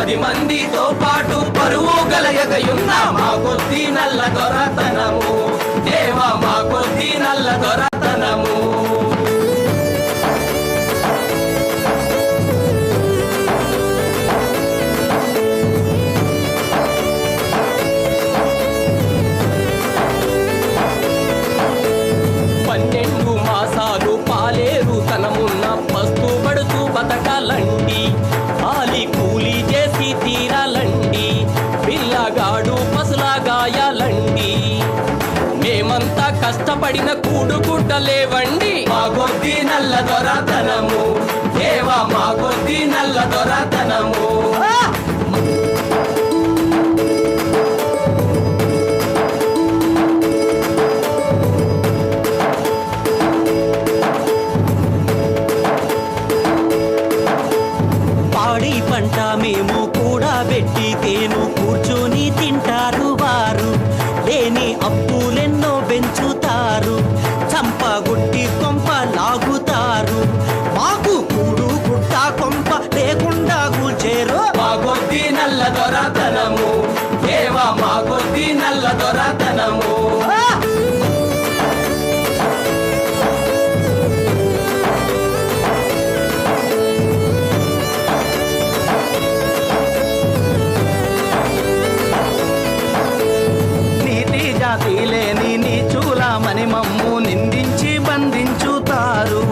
10 మందితో పాటు పరువు గలయగయున్న మా కొద్ది నల్ల దొరతనము దేవా మా కొద్ది నల్ల దొరతనము బతకాలండి ఆలి కూలి చేసి తీరాలండి పిల్లగాడు పసులాగాయాలండి మేమంతా కష్టపడిన కూడుగుడ్డలేవండి మా కొద్ది నల్ల దొరతనము దేవా మా కొద్ది నల్ల దొరతనము పంట మేము కూడా పెట్టి తేను కూర్చుని తింటారు వారు లేని అప్పులెన్నో పెంచుతారు చంపగుట్టి కొంప లాగుతారు మాకు కూడు గుట్ట కొంప లేకుండా కూల్చేరు మా కొద్ది నల్ల దొరతనము దేవా మా కొద్ది నల్ల దొరతనము లేని నీచులమని మమ్ము నిందించి బంధించుతారు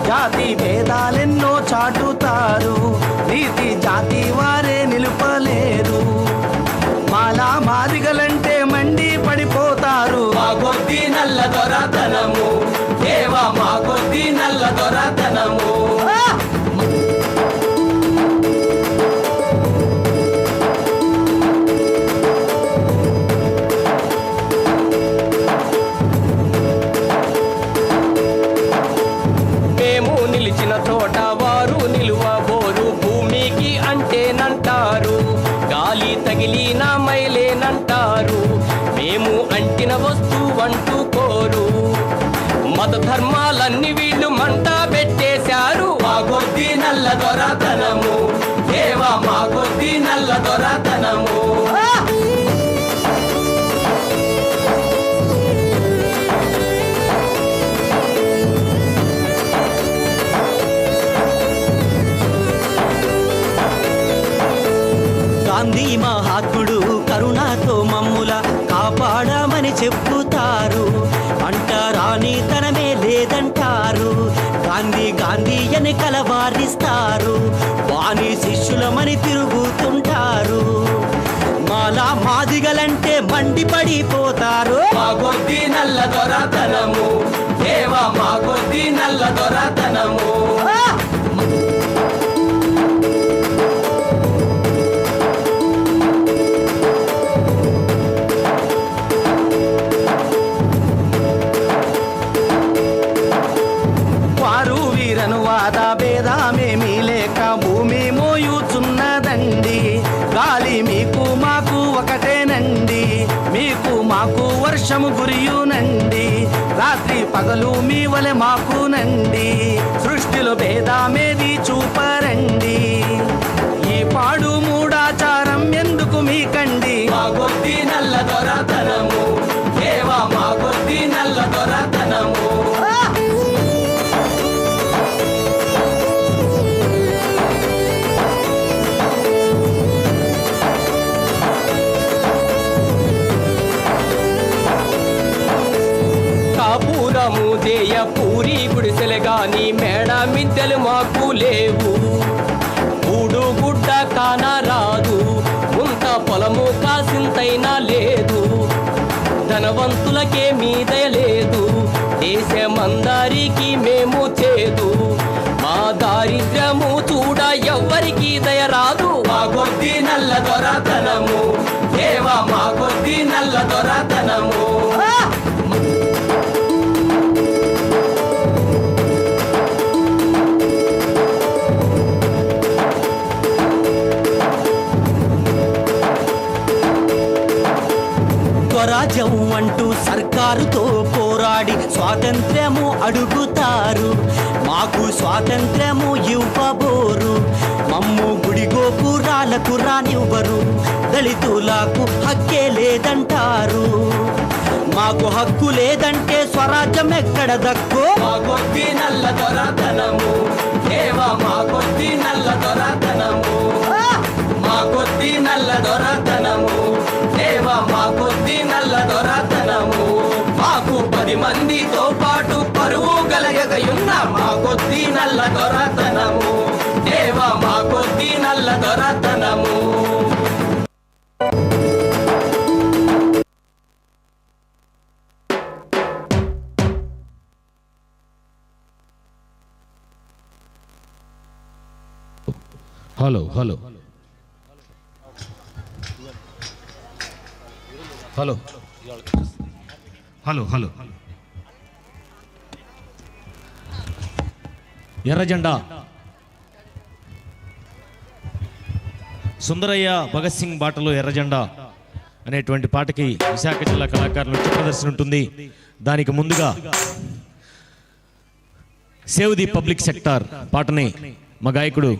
జాతి భేదాలెన్నో చాటుతారు నీతి జాతి వారే నిలుపలేరు మాలా మాదిగలంటే మండి పడిపోతారు మా కొద్ది నల్ల దొరతనము దేవా మా కొద్ది నల్ల దొరతనము నిలిచిన చోట వారు నిలువబోరు భూమికి అంటేనంటారు గాలి తగిలిన మైలేనంటారు మేము అంటిన వస్తువంటుకోరు మత ధర్మాలన్నీ వీళ్ళు మంట పెట్టేశారు మా కొద్ది నల్ల దొరతనము దేవా మా కొద్ది నల్ల దొరతనము గాంధీ మహాత్ముడు కరుణతో మమ్ముల కాపాడమని చెప్పుతారు అంటరాని తనమే లేదంటారు గాంధీ గాంధీ అని కలవారిస్తారు వాని శిష్యులమని తిరుగుతుంటారు మాలా మాదిగలంటే మండిపడిపోతారు మా కొద్ది నల్ల దొరతనము దేవా మా కొద్ది నల్ల దొరతనము వాద భేదమేమీ లేక భూమి మోయుచున్నదండి గాలి మీకు మాకు ఒకటేనండి మీకు మాకు వర్షము కురియునండి రాత్రి పగలు మీ వలె మాకునండి సృష్టిలో భేదమేది చూపరండి ఈ పాడు మూడాచారం ఎందుకు మీకండి మా కొద్ది నల్ల దొరతనము దేవా మా కొద్ది నల్ల దొరతనము కాపురము దేయ పూరి గుడిసెలు గాని మేడ మిద్దెలు మాకు లేవు గూడు గుడ్డ కానరాదు ముంత పొలము కాసింతైనా లేదు ధనవంతులకే మీదయ లేదు దేశమందరికి మేము చేదు మా దారిద్ర్యము చూడ ఎవ్వరికి దయరాదు మా కొద్ది నల్ల దొరతనము దేవా మా కొద్ది నల్ల దొరతనము స్వరాజ్యం అంటూ సర్కారుతో పోరాడి స్వాతంత్ర్యము అడుగుతారు మాకు స్వాతంత్ర్యము ఇవ్వబోరు మమ్ము గుడి గోపురాల జోలిలకు రానివ్వరు, దళితులకు హక్కే లేదంటారు. మాకు హక్కు లేదంటే స్వరాజ్యం ఎక్కడ దక్కు? మా కొద్ది నల్ల దొరతనము దేవా, మా కొద్ది నల్ల దొరతనము, మా కొద్ది నల్ల దొరతనము దేవా, మా కొద్ది నల్ల దొరతనము. మాకు 10 మందితో పాటు పరువు గలగయున్న మా కొద్ది నల్ల దొరతనము దేవా, మా కొద్ది నల్ల దొరతనము. Hello hello hello hello hello ఎర్రజెండా సుందరయ్య భగత్ సింగ్ బాటలో ఎర్రజెండా అనేటువంటి పాటకి విశాఖ జిల్లా కళాకారుల నృత్య ప్రదర్శన ఉంటుంది. దానికి ముందుగా సేవ్ ది పబ్లిక్ సెక్టార్ పాటని మా గాయకుడు